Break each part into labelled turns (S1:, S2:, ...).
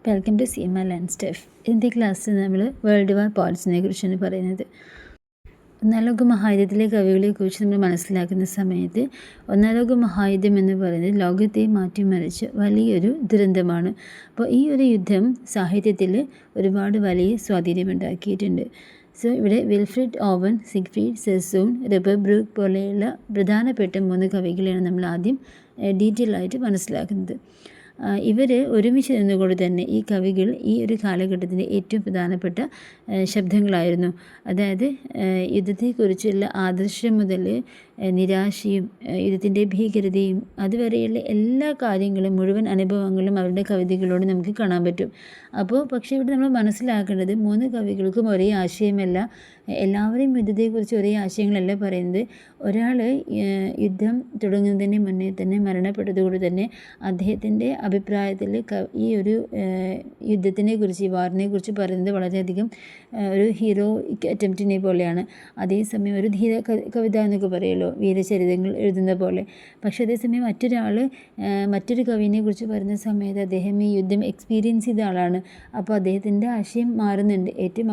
S1: Welcome to CMA land stuff. ഇന്നത്തെ ക്ലാസ്സിൽ നമ്മൾ വേൾഡ് വാർ പോയിറ്റ്സിനെ കുറിച്ചാണ് പറയുന്നത്. ഒന്നാം ലോക മഹായുദ്ധത്തിലെ കവികളെക്കുറിച്ച് നമ്മൾ മനസ്സിലാക്കുന്ന സമയത്ത് ഒന്നാം ലോക മഹായുദ്ധം എന്ന് പറയുന്നത് ലോകത്തെ മാറ്റിമറിച്ച വലിയൊരു ദുരന്തമാണ്. അപ്പോൾ ഈ ഒരു യുദ്ധം സാഹിത്യത്തിൽ ഒരുപാട് വലിയ സ്വാധീനമുണ്ടാക്കിയിട്ടുണ്ട്. സോ ഇവിടെ വിൽഫ്രിഡ് ഓവൻ, സിഗ്ഫ്രീഡ് സെസൂൺ, റബർട്ട് ബ്രൂക്ക് പോലെയുള്ള പ്രധാനപ്പെട്ട 3 കവികളെയാണ് നമ്മൾ ആദ്യം ഡീറ്റെയിൽ ആയിട്ട് മനസ്സിലാക്കുന്നത്. ഇവർ ഒരുമിച്ച് നിന്നുകൊണ്ട് തന്നെ ഈ കവികൾ ഈ ഒരു കാലഘട്ടത്തിൻ്റെ ഏറ്റവും പ്രധാനപ്പെട്ട ശബ്ദങ്ങളായിരുന്നു. അതായത് യുദ്ധത്തെക്കുറിച്ചുള്ള ആദർശം മുതൽ നിരാശയും യുദ്ധത്തിൻ്റെ ഭീകരതയും അതുവരെയുള്ള എല്ലാ കാര്യങ്ങളും മുഴുവൻ അനുഭവങ്ങളും അവരുടെ കവിതകളോട് നമുക്ക് കാണാൻ പറ്റും. പക്ഷേ ഇവിടെ നമ്മൾ മനസ്സിലാക്കേണ്ടത് 3 കവികൾക്കും ഒരേ ആശയമല്ല, എല്ലാവരെയും യുദ്ധത്തെക്കുറിച്ച് ഒരേ ആശയങ്ങളല്ല പറയുന്നത്. ഒരാൾ യുദ്ധം തുടങ്ങുന്നതിന് മുന്നേ തന്നെ മരണപ്പെട്ടതുകൊണ്ട് തന്നെ അദ്ദേഹത്തിൻ്റെ അഭിപ്രായത്തിൽ ഈ ഒരു യുദ്ധത്തിനെ കുറിച്ച്, ഈ വാറിനെ കുറിച്ച് പറയുന്നത് വളരെയധികം ഒരു ഹീറോയിക് അറ്റംപ്റ്റിനെ പോലെയാണ്. അതേസമയം ഒരു ധീര കവിത എന്നൊക്കെ പറയുമല്ലോ, വീരചരിതങ്ങൾ എഴുതുന്ന പോലെ. പക്ഷേ അതേസമയം മറ്റൊരു കവിനെ കുറിച്ച് പറയുന്ന സമയത്ത് അദ്ദേഹം ഈ യുദ്ധം എക്സ്പീരിയൻസ് ചെയ്ത ആളാണ്. അപ്പോൾ അദ്ദേഹത്തിൻ്റെ ആശയം മാറുന്നുണ്ട്. ഏറ്റവും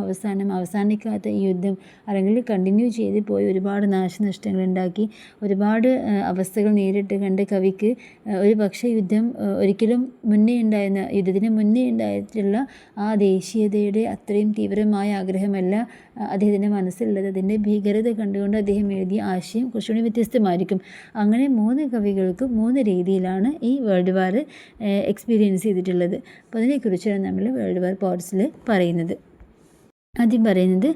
S1: അവസാനിക്കാത്ത ഈ യുദ്ധം അല്ലെങ്കിൽ കണ്ടിന്യൂ ചെയ്ത് പോയി ഒരുപാട് നാശനഷ്ടങ്ങൾ ഉണ്ടാക്കി ഒരുപാട് അവസ്ഥകൾ നേരിട്ട് കണ്ട കവിക്ക് ഒരു പക്ഷേ യുദ്ധം ഒരിക്കലും യുദ്ധത്തിന് മുന്നേ ഉണ്ടായിട്ടുള്ള ആ ദേശീയതയുടെ അത്രയും തീവ്രമായ ആഗ്രഹമല്ല അദ്ദേഹത്തിൻ്റെ മനസ്സിലുള്ളത്. അതിൻ്റെ ഭീകരത കണ്ടുകൊണ്ട് അദ്ദേഹം എഴുതിയ ആശയം കുറച്ചുകൂടി വ്യത്യസ്തമായിരിക്കും. അങ്ങനെ 3 കവികൾക്ക് 3 രീതിയിലാണ് ഈ വേൾഡ് വാർ എക്സ്പീരിയൻസ് ചെയ്തിട്ടുള്ളത്. അപ്പോൾ അതിനെക്കുറിച്ചാണ് നമ്മൾ വേൾഡ് വാർ പോയിറ്റ്സിൽ പറയുന്നത്. ആദ്യം പറയുന്നത്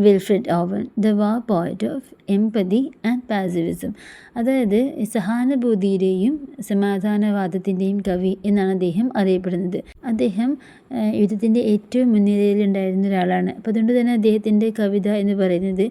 S1: Wilfred Owen, the war poet of empathy and pacifism. അതായത് സഹാനുഭൂതിയുടെയും സമാധാനവാദത്തിൻ്റെയും കവി എന്നാണ് അദ്ദേഹം അറിയപ്പെടുന്നത്. അദ്ദേഹം യുദ്ധത്തിൻ്റെ ഏറ്റവും മുൻനിരയിലുണ്ടായിരുന്ന ഒരാളാണ്. അപ്പോൾ അതുകൊണ്ട് തന്നെ അദ്ദേഹത്തിൻ്റെ കവിത എന്ന് പറയുന്നത്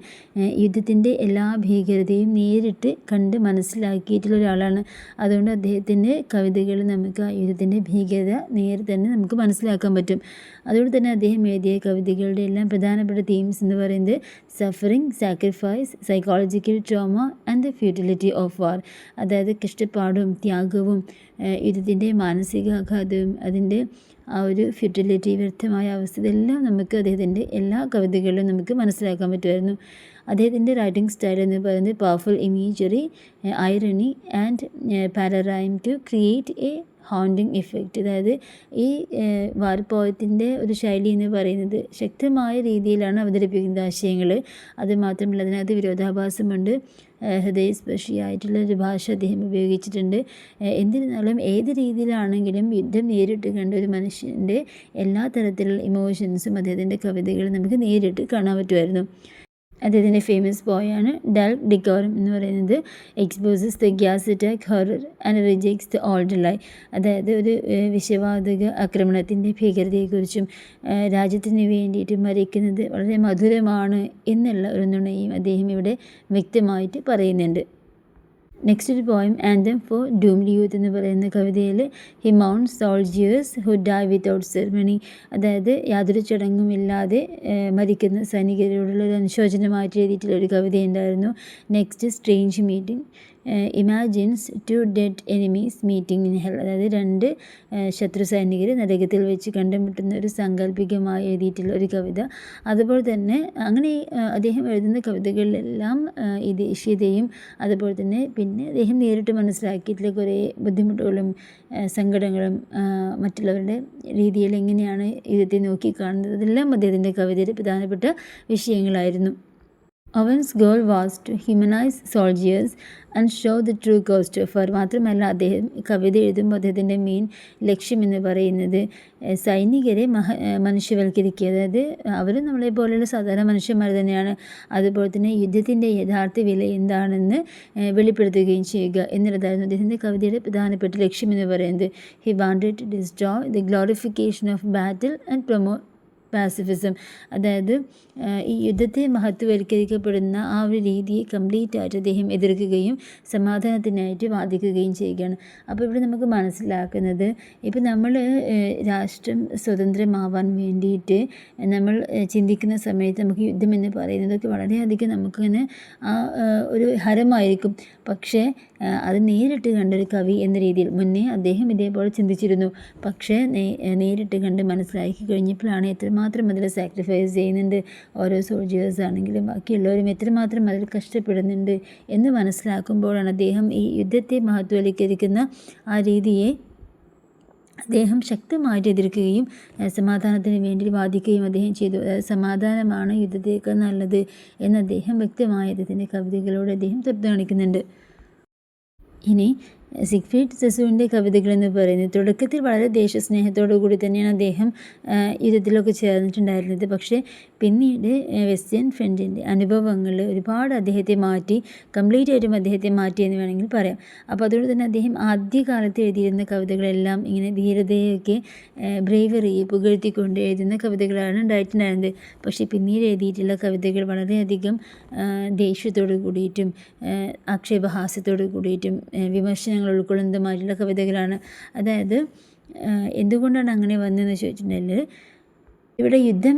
S1: യുദ്ധത്തിൻ്റെ എല്ലാ ഭീകരതയും നേരിട്ട് കണ്ട് മനസ്സിലാക്കിയിട്ടുള്ള ഒരാളാണ്. അതുകൊണ്ട് അദ്ദേഹത്തിൻ്റെ കവിതകൾ നമുക്ക് ആ യുദ്ധത്തിൻ്റെ ഭീകരത നേരെ തന്നെ നമുക്ക് മനസ്സിലാക്കാൻ പറ്റും. അതുകൊണ്ട് തന്നെ അദ്ദേഹം എഴുതിയ കവിതകളുടെ എല്ലാം പ്രധാനപ്പെട്ട തീംസ് എന്ന് പറയുന്നത് suffering, sacrifice, psychological trauma and the futility of വാർ. അതായത് കഷ്ടപ്പാടും ത്യാഗവും യുദ്ധത്തിൻ്റെ മാനസികാഘാതവും അതിൻ്റെ ആ ഒരു ഫ്യൂട്ടിലിറ്റി, വ്യർത്ഥമായ അവസ്ഥ, ഇതെല്ലാം നമുക്ക് അദ്ദേഹത്തിൻ്റെ എല്ലാ കവിതകളിലും നമുക്ക് മനസ്സിലാക്കാൻ പറ്റുമായിരുന്നു. അദ്ദേഹത്തിൻ്റെ റൈറ്റിംഗ് സ്റ്റൈൽ എന്ന് പറയുന്നത് powerful imagery, irony and pararhyme to create a haunting effect. അതായത് ഈ വാർ പോയത്തിൻ്റെ ഒരു ശൈലി എന്ന് പറയുന്നത് ശക്തമായ രീതിയിലാണ് അവതരിപ്പിക്കുന്നത് ആശയങ്ങൾ. അതുമാത്രമല്ല അതിനകത്ത് വിരോധാഭാസമുണ്ട്. ഹൃദയസ്പർശിയായിട്ടുള്ളൊരു ഭാഷ അദ്ദേഹം ഉപയോഗിച്ചിട്ടുണ്ട്. എന്നിരുന്നാലും ഏത് രീതിയിലാണെങ്കിലും യുദ്ധം നേരിട്ട് കണ്ട ഒരു മനുഷ്യൻ്റെ എല്ലാ തരത്തിലുള്ള ഇമോഷൻസും അദ്ദേഹത്തിൻ്റെ കവിതകൾ നമുക്ക് നേരിട്ട് കാണാൻ പറ്റുമായിരുന്നു. അദ്ദേഹത്തിൻ്റെ ഫേമസ് പോയാണ് ഡൽ ഡിക്കോറം എന്ന് പറയുന്നത്. Exposes the gas attack horror and rejects the old lie. അതായത് ഒരു വിഷവാതക ആക്രമണത്തിൻ്റെ ഭീകരതയെക്കുറിച്ചും രാജ്യത്തിന് വേണ്ടിയിട്ട് മരിക്കുന്നത് വളരെ മധുരമാണ് എന്നുള്ള ഒരു നുണയും അദ്ദേഹം ഇവിടെ വ്യക്തമായിട്ട് പറയുന്നുണ്ട്. നെക്സ്റ്റ് ഒരു poem anthem for doomed youth എന്ന് പറയുന്ന കവിതയിൽ ഹി മൗണ്ട് soldiers who die without ceremony. അതായത് യാതൊരു ചടങ്ങുമില്ലാതെ മരിക്കുന്ന സൈനികരോടുള്ള ഒരു അനുശോചനമായിട്ട് എഴുതിയിട്ടുള്ള ഒരു കവിതയുണ്ടായിരുന്നു. Next strange meeting imagines 2 dead enemies meeting in hell. അതായത് 2 ശത്രു സൈനികർ നരകത്തിൽ വെച്ച് കണ്ടുമുട്ടുന്ന ഒരു സാങ്കല്പികമായി എഴുതിയിട്ടുള്ള ഒരു കവിത. അതുപോലെ തന്നെ അങ്ങനെ അദ്ദേഹം എഴുതുന്ന കവിതകളിലെല്ലാം ഈ ദേശീയതയും അതുപോലെ തന്നെ പിന്നെ അദ്ദേഹം നേരിട്ട് മനസ്സിലാക്കിയിട്ടുള്ള കുറേ ബുദ്ധിമുട്ടുകളും സങ്കടങ്ങളും മറ്റുള്ളവരുടെ രീതിയിൽ എങ്ങനെയാണ് യുദ്ധത്തെ നോക്കിക്കാണുന്നത്, അതെല്ലാം അദ്ദേഹത്തിൻ്റെ കവിതയിൽ പ്രധാനപ്പെട്ട വിഷയങ്ങളായിരുന്നു. Owen's goal was to humanize soldiers and show the true cost of war. മാത്രമല്ല അദ്ദേഹം കവിത എഴുതുമ്പോൾ അദ്ദേഹത്തിൻ്റെ മെയിൻ ലക്ഷ്യം എന്ന് പറയുന്നത് സൈനികരെ മനുഷ്യവൽക്കരിക്കുക. അതായത് അവർ നമ്മളെ പോലെയുള്ള സാധാരണ മനുഷ്യന്മാർ തന്നെയാണ്. അതുപോലെ തന്നെ യുദ്ധത്തിൻ്റെ യഥാർത്ഥ വില എന്താണെന്ന് വെളിപ്പെടുത്തുകയും ചെയ്യുക എന്നുള്ളതായിരുന്നു അദ്ദേഹത്തിൻ്റെ കവിതയുടെ പ്രധാനപ്പെട്ട ലക്ഷ്യം എന്ന് പറയുന്നത്. He wanted to destroy the glorification of battle and pacifism. അതായത് ഈ യുദ്ധത്തെ മഹത്വവൽക്കരിക്കപ്പെടുന്ന ആ ഒരു രീതിയെ കംപ്ലീറ്റ് ആയിട്ട് അദ്ദേഹം എതിർക്കുകയും സമാധാനത്തിനായിട്ട് വാദിക്കുകയും ചെയ്യുകയാണ്. അപ്പോൾ ഇവിടെ നമുക്ക് മനസ്സിലാക്കുന്നത്, ഇപ്പോൾ നമ്മൾ രാഷ്ട്രം സ്വതന്ത്രമാവാൻ വേണ്ടിയിട്ട് നമ്മൾ ചിന്തിക്കുന്ന സമയത്ത് നമുക്ക് യുദ്ധം എന്ന് പറയുന്നതൊക്കെ വളരെയധികം നമുക്കിങ്ങനെ ഒരു ഹരമായിരിക്കും. പക്ഷേ അത് നേരിട്ട് കണ്ടൊരു കവി എന്ന രീതിയിൽ മുന്നേ അദ്ദേഹം ഇതേപോലെ ചിന്തിച്ചിരുന്നു. പക്ഷേ നേരിട്ട് കണ്ട് മനസ്സിലാക്കി കഴിഞ്ഞപ്പോഴാണ് എത്രമാത്രം അതിൽ സാക്രിഫൈസ് ചെയ്യുന്നുണ്ട് ഓരോ സോൾജിയേഴ്സ് ആണെങ്കിലും ബാക്കിയുള്ളവരും എത്രമാത്രം അതിൽ കഷ്ടപ്പെടുന്നുണ്ട് എന്ന് മനസ്സിലാക്കുമ്പോഴാണ് അദ്ദേഹം ഈ യുദ്ധത്തെ മഹത്വവൽക്കരിക്കുന്ന ആ രീതിയെ അദ്ദേഹം ശക്തമായിട്ട് എതിർക്കുകയും സമാധാനത്തിന് വേണ്ടി വാദിക്കുകയും അദ്ദേഹം ചെയ്തു. സമാധാനമാണ് യുദ്ധത്തേക്കാൾ നല്ലത് എന്ന് അദ്ദേഹം വ്യക്തമായ അദ്ദേഹത്തിൻ്റെ കവിതകളോട് അദ്ദേഹം തുറന്നു കാണിക്കുന്നുണ്ട്. ഇനി സിഗ്ഫ്രീഡ് സെസൂണിൻ്റെ കവിതകൾ എന്ന് പറയുന്നത് തുടക്കത്തിൽ വളരെ ദേശസ്നേഹത്തോടു കൂടി തന്നെയാണ് അദ്ദേഹം യുദ്ധത്തിലൊക്കെ ചേർന്നിട്ടുണ്ടായിരുന്നത്. പക്ഷേ പിന്നീട് വെസ്റ്റേൺ ഫ്രണ്ടിൻ്റെ അനുഭവങ്ങൾ ഒരുപാട് അദ്ദേഹത്തെ മാറ്റി, കംപ്ലീറ്റ് ആയിട്ടും അദ്ദേഹത്തെ മാറ്റി എന്ന് വേണമെങ്കിൽ പറയാം. അപ്പോൾ അതുകൊണ്ട് തന്നെ അദ്ദേഹം ആദ്യകാലത്ത് എഴുതിയിരുന്ന കവിതകളെല്ലാം ഇങ്ങനെ ധീരതയൊക്കെ ബ്രേവറിയെ പുകഴ്ത്തിക്കൊണ്ട് എഴുതുന്ന കവിതകളാണ് ഉണ്ടായിട്ടുണ്ടായിരുന്നത്. പക്ഷേ പിന്നീട് എഴുതിയിട്ടുള്ള കവിതകൾ വളരെയധികം ദേഷ്യത്തോടു കൂടിയിട്ടും ആക്ഷേപഹാസ്യത്തോടു കൂടിയിട്ടും വിമർശനങ്ങൾ ഉൾക്കൊള്ളുന്നതുമായിട്ടുള്ള കവിതകളാണ്. അതായത് എന്തുകൊണ്ടാണ് അങ്ങനെ വന്നതെന്ന് ചോദിച്ചിട്ടുണ്ടെങ്കിൽ, ഇവിടെ യുദ്ധം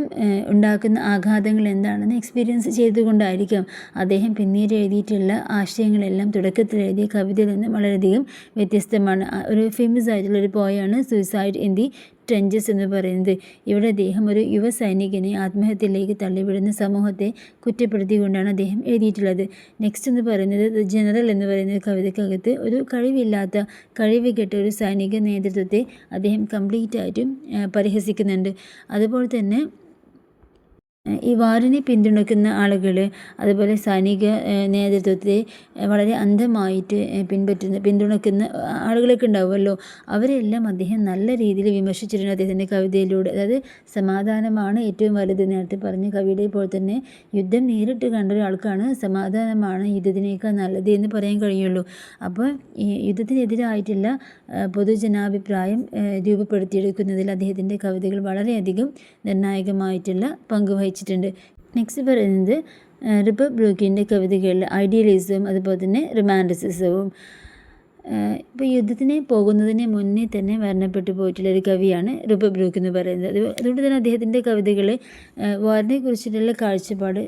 S1: ഉണ്ടാക്കുന്ന ആഘാതങ്ങൾ എന്താണെന്ന് എക്സ്പീരിയൻസ് ചെയ്തുകൊണ്ടായിരിക്കാം അദ്ദേഹം പിന്നീട് എഴുതിയിട്ടുള്ള ആശയങ്ങളെല്ലാം തുടക്കത്തിൽ എഴുതിയ കവിതയിൽ നിന്ന് വളരെയധികം വ്യത്യസ്തമാണ്. ഒരു ഫേമസ് ആയിട്ടുള്ളൊരു പോയാണ് സൂയിസൈഡ് ഇൻ ദി ട്രെഞ്ചസ് എന്ന് പറയുന്നത്. ഇവിടെ അദ്ദേഹം ഒരു യുവ സൈനികനെ ആത്മഹത്യയിലേക്ക് തള്ളിവിടുന്ന സമൂഹത്തെ കുറ്റപ്പെടുത്തിക്കൊണ്ടാണ് അദ്ദേഹം എഴുതിയിട്ടുള്ളത്. നെക്സ്റ്റ് എന്ന് പറയുന്നത് ജനറൽ എന്ന് പറയുന്ന കവിതയ്ക്കകത്ത് ഒരു കഴിവ് കെട്ട ഒരു സൈനിക നേതൃത്വത്തെ അദ്ദേഹം കംപ്ലീറ്റ് ആയിട്ടും പരിഹസിക്കുന്നുണ്ട്. അതുപോലെ തന്നെ ഈ വാറിനെ പിന്തുണയ്ക്കുന്ന ആളുകൾ, അതുപോലെ സൈനിക നേതൃത്വത്തെ വളരെ അന്ധമായിട്ട് പിന്തുണയ്ക്കുന്ന ആളുകളൊക്കെ ഉണ്ടാവുമല്ലോ, അവരെല്ലാം അദ്ദേഹം നല്ല രീതിയിൽ വിമർശിച്ചിട്ടുണ്ട് അദ്ദേഹത്തിൻ്റെ കവിതയിലൂടെ. അതായത് സമാധാനമാണ് ഏറ്റവും വലുത്, നേരത്തെ പറഞ്ഞ കവിയുടെ പോലെ തന്നെ യുദ്ധം നേരിട്ട് കണ്ട ഒരാൾക്കാണ് സമാധാനമാണ് യുദ്ധത്തിനേക്കാൾ നല്ലത് എന്ന് പറയാൻ കഴിയുള്ളൂ. അപ്പോൾ ഈ യുദ്ധത്തിനെതിരായിട്ടുള്ള പൊതുജനാഭിപ്രായം രൂപപ്പെടുത്തിയെടുക്കുന്നതിൽ അദ്ദേഹത്തിൻ്റെ കവിതകൾ വളരെയധികം നിർണായകമായിട്ടുള്ള പങ്ക് വഹിച്ചിട്ടുണ്ട്. നെക്സ്റ്റ് പറയുന്നത് റിപ്പബ് ബ്രൂക്കിൻ്റെ കവിതകളിൽ ഐഡിയലിസവും അതുപോലെ തന്നെ റൊമാൻറ്റിസിസവും. ഇപ്പോൾ യുദ്ധത്തിന് പോകുന്നതിന് മുന്നേ തന്നെ മരണപ്പെട്ടു പോയിട്ടുള്ളൊരു കവിയാണ് റിപ്പബ് ബ്രൂക്ക് എന്ന് പറയുന്നത്. അതുകൊണ്ട് തന്നെ അദ്ദേഹത്തിൻ്റെ കവിതകൾ വാറിനെ കുറിച്ചിട്ടുള്ള കാഴ്ചപ്പാട്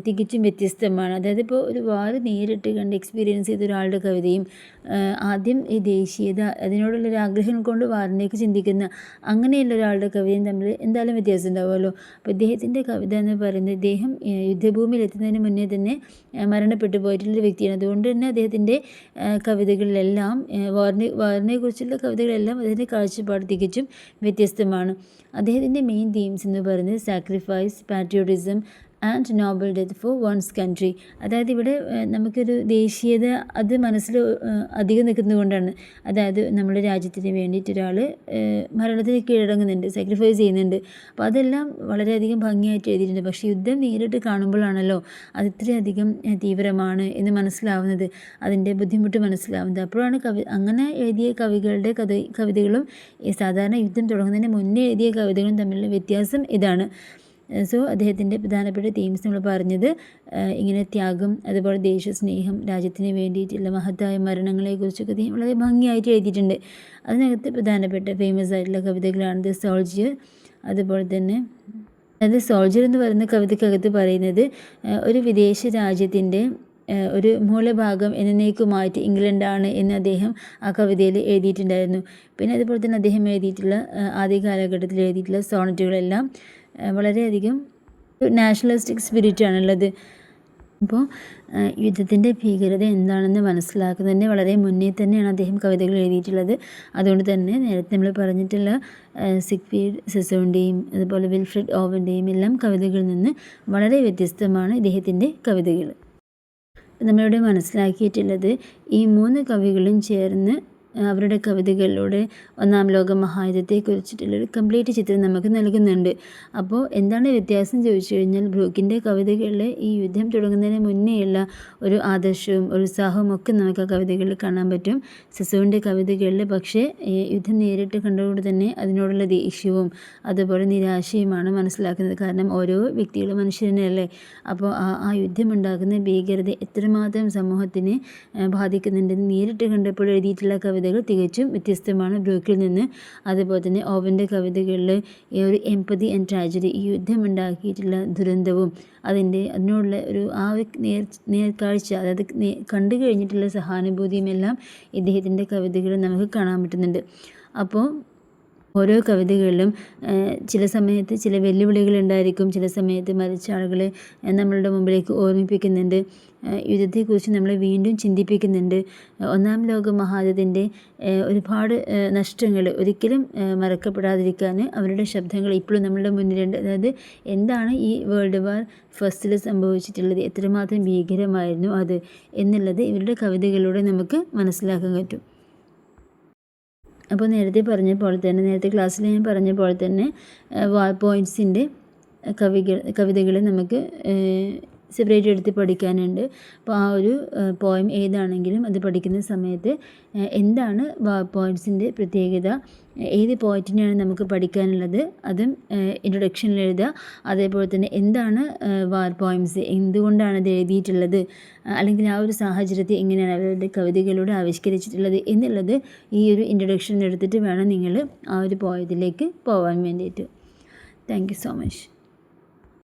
S1: തികച്ചും വ്യത്യസ്തമാണ്. അതായത് ഇപ്പോൾ ഒരു വാർ നേരിട്ട് കണ്ട് എക്സ്പീരിയൻസ് ചെയ്ത ഒരാളുടെ കവിതയും ആദ്യം ഈ ദേശീയത അതിനോടുള്ളൊരു ആഗ്രഹം കൊണ്ട് വാറിലേക്ക് ചിന്തിക്കുന്ന അങ്ങനെയുള്ള ഒരാളുടെ കവിതയും തമ്മിൽ എന്തായാലും വ്യത്യാസം ഉണ്ടാവുമല്ലോ. അപ്പോൾ ഇദ്ദേഹത്തിൻ്റെ കവിത എന്ന് പറയുന്നത് ഇദ്ദേഹം യുദ്ധഭൂമിയിൽ എത്തുന്നതിന് മുന്നേ തന്നെ മരണപ്പെട്ടു പോയിട്ടുള്ളൊരു വ്യക്തിയാണ്. അതുകൊണ്ട് തന്നെ അദ്ദേഹത്തിൻ്റെ കവിതകളിലെല്ലാം വാറിനെ കുറിച്ചുള്ള കവിതകളെല്ലാം അതിൻ്റെ കാഴ്ചപ്പാട് തികച്ചും വ്യത്യസ്തമാണ്. അദ്ദേഹത്തിൻ്റെ മെയിൻ തീംസ് എന്ന് പറയുന്നത് sacrifice, patriotism and noble death for one's country. അതായത് ഇവിടെ നമുക്കൊരു ദേശീയത അത് മനസ്സിൽ അധികം നിൽക്കുന്നത് കൊണ്ടാണ്. അതായത് നമ്മുടെ രാജ്യത്തിന് വേണ്ടിയിട്ട് ഒരാൾ മരണത്തിന് കീഴടങ്ങുന്നുണ്ട്, സാക്രിഫൈസ് ചെയ്യുന്നുണ്ട്. അപ്പോൾ അതെല്ലാം വളരെയധികം ഭംഗിയായിട്ട് എഴുതിയിട്ടുണ്ട്. പക്ഷേ യുദ്ധം നേരിട്ട് കാണുമ്പോഴാണല്ലോ അത് ഇത്രയധികം തീവ്രമാണ് എന്ന് മനസ്സിലാവുന്നത്, അതിൻ്റെ ബുദ്ധിമുട്ട് മനസ്സിലാവുന്നത്. അപ്പോഴാണ് അങ്ങനെ എഴുതിയ കവികളുടെ കവിതകളും സാധാരണ യുദ്ധം തുടങ്ങുന്നതിന് മുന്നേ എഴുതിയ കവിതകളും തമ്മിലുള്ള വ്യത്യാസം ഇതാണ്. സോ അദ്ദേഹത്തിൻ്റെ പ്രധാനപ്പെട്ട തീംസ് നമ്മൾ പറഞ്ഞത് ഇങ്ങനെ ത്യാഗം, അതുപോലെ ദേശസ്നേഹം, രാജ്യത്തിന് വേണ്ടിയിട്ടുള്ള മഹത്തായ മരണങ്ങളെക്കുറിച്ചൊക്കെ അദ്ദേഹം വളരെ ഭംഗിയായിട്ട് എഴുതിയിട്ടുണ്ട്. അതിനകത്ത് പ്രധാനപ്പെട്ട ഫേമസ് ആയിട്ടുള്ള കവിതകളാണ് ദ സോൾജിയർ. അതുപോലെ തന്നെ അതായത് സോൾജിയർ എന്ന് പറയുന്ന കവിതയ്ക്കകത്ത് പറയുന്നത് ഒരു വിദേശ രാജ്യത്തിൻ്റെ ഒരു മൂലഭാഗം എന്നേക്കുമായിട്ട് ഇംഗ്ലണ്ടാണ് എന്ന് അദ്ദേഹം ആ കവിതയിൽ എഴുതിയിട്ടുണ്ടായിരുന്നു. പിന്നെ അതുപോലെ തന്നെ അദ്ദേഹം എഴുതിയിട്ടുള്ള ആദ്യ കാലഘട്ടത്തിൽ എഴുതിയിട്ടുള്ള സോണറ്റുകളെല്ലാം വളരെയധികം നാഷണലിസ്റ്റിക് സ്പിരിറ്റാണുള്ളത്. അപ്പോൾ യുദ്ധത്തിൻ്റെ ഭീകരത എന്താണെന്ന് മനസ്സിലാക്കുന്നതിന് വളരെ മുന്നേ തന്നെയാണ് അദ്ദേഹം കവിതകൾ എഴുതിയിട്ടുള്ളത്. അതുകൊണ്ട് തന്നെ നേരത്തെ നമ്മൾ പറഞ്ഞിട്ടുള്ള സിഗ്ഫ്രീഡ് സെസൂണിൻ്റെയും അതുപോലെ വിൽഫ്രഡ് ഓവൻ്റെയും എല്ലാം കവിതകളിൽ നിന്ന് വളരെ വ്യത്യസ്തമാണ് ഇദ്ദേഹത്തിൻ്റെ കവിതകൾ. നമ്മളിവിടെ മനസ്സിലാക്കിയിട്ടുള്ളത് ഈ മൂന്ന് കവികളും ചേർന്ന് അവരുടെ കവിതകളിലൂടെ ഒന്നാം ലോക മഹായുദ്ധത്തെക്കുറിച്ചിട്ടുള്ളൊരു കംപ്ലീറ്റ് ചിത്രം നമുക്ക് നൽകുന്നുണ്ട്. അപ്പോൾ എന്താണ് വ്യത്യാസം ചോദിച്ചു കഴിഞ്ഞാൽ, ബ്രൂക്കിൻ്റെ കവിതകളിൽ ഈ യുദ്ധം തുടങ്ങുന്നതിന് മുന്നേയുള്ള ഒരു ആദർശവും ഉത്സാഹവും ഒക്കെ നമുക്ക് ആ കവിതകളിൽ കാണാൻ പറ്റും. സെസോവിൻ്റെ കവിതകളിൽ പക്ഷേ യുദ്ധം നേരിട്ട് കണ്ടുകൊണ്ട് തന്നെ അതിനോടുള്ള ദേഷ്യവും അതുപോലെ നിരാശയുമാണ് മനസ്സിലാക്കുന്നത്. കാരണം ഓരോ വ്യക്തികളും മനുഷ്യരല്ലേ. അപ്പോൾ ആ യുദ്ധമുണ്ടാക്കുന്ന ഭീകരത എത്രമാത്രം സമൂഹത്തിനെ ബാധിക്കുന്നുണ്ടെന്ന് നേരിട്ട് കണ്ടപ്പോൾ എഴുതിയിട്ടുള്ള കവിതകൾ തികച്ചും വ്യത്യസ്തമാണ് ബ്രൂക്കിൽ നിന്ന്. അതുപോലെ തന്നെ ഓവൻ്റെ കവിതകളിൽ ഈ ഒരു എംപതി ആൻഡ് ട്രാജഡി, ഈ യുദ്ധമുണ്ടാക്കിയിട്ടുള്ള ദുരന്തവും അതിനോടുള്ള ഒരു നേർക്കാഴ്ച, അതായത് കണ്ടു കഴിഞ്ഞിട്ടുള്ള സഹാനുഭൂതിയും എല്ലാം ഇദ്ദേഹത്തിൻ്റെ കവിതകളിൽ നമുക്ക് കാണാൻ പറ്റുന്നുണ്ട്. അപ്പോൾ ഓരോ കവിതകളിലും ചില സമയത്ത് ചില വെല്ലുവിളികളുണ്ടായിരിക്കും, ചില സമയത്ത് മരിച്ച ആളുകളെ നമ്മളുടെ മുമ്പിലേക്ക് ഓർമ്മിപ്പിക്കുന്നുണ്ട്, യുദ്ധത്തെക്കുറിച്ച് നമ്മളെ വീണ്ടും ചിന്തിപ്പിക്കുന്നുണ്ട്. ഒന്നാം ലോക മഹായുദ്ധത്തിൻ്റെ ഒരുപാട് നഷ്ടങ്ങൾ ഒരിക്കലും മറക്കപ്പെടാതിരിക്കാൻ അവരുടെ ശബ്ദങ്ങൾ ഇപ്പോഴും നമ്മളുടെ മുന്നിലുണ്ട്. അതായത് എന്താണ് ഈ വേൾഡ് വാർ ഫസ്റ്റിൽ സംഭവിച്ചിട്ടുള്ളത്, എത്രമാത്രം ഭീകരമായിരുന്നു അത് എന്നുള്ളത് ഇവരുടെ കവിതകളിലൂടെ നമുക്ക് മനസ്സിലാക്കാൻ പറ്റും. അപ്പോൾ നേരത്തെ ക്ലാസ്സിൽ ഞാൻ പറഞ്ഞ പോലെ തന്നെ വാൾ പോയിൻറ്റ്സിൻ്റെ കവിതകൾ നമുക്ക് സെപ്പറേറ്റ് എടുത്ത് പഠിക്കാനുണ്ട്. അപ്പോൾ ആ ഒരു പോയം ഏതാണെങ്കിലും അത് പഠിക്കുന്ന സമയത്ത് എന്താണ് വാർ പോയിൻറ്റ്സിൻ്റെ പ്രത്യേകത, ഏത് പോയിറ്റിനെയാണ് നമുക്ക് പഠിക്കാനുള്ളത്, അതും ഇൻട്രൊഡക്ഷനിൽ എഴുതുക. അതേപോലെ തന്നെ എന്താണ് വാർ പോയിംസ്, എന്തുകൊണ്ടാണ് അത് എഴുതിയിട്ടുള്ളത്, അല്ലെങ്കിൽ ആ ഒരു സാഹചര്യത്തെ എങ്ങനെയാണ് അവരുടെ കവിതകളിലൂടെ ആവിഷ്കരിച്ചിട്ടുള്ളത് എന്നുള്ളത് ഈ ഒരു ഇൻട്രൊഡക്ഷൻ എടുത്തിട്ട് വേണം നിങ്ങൾ ആ ഒരു പോയത്തിലേക്ക് പോകാൻ വേണ്ടിയിട്ട്. Thank you so much.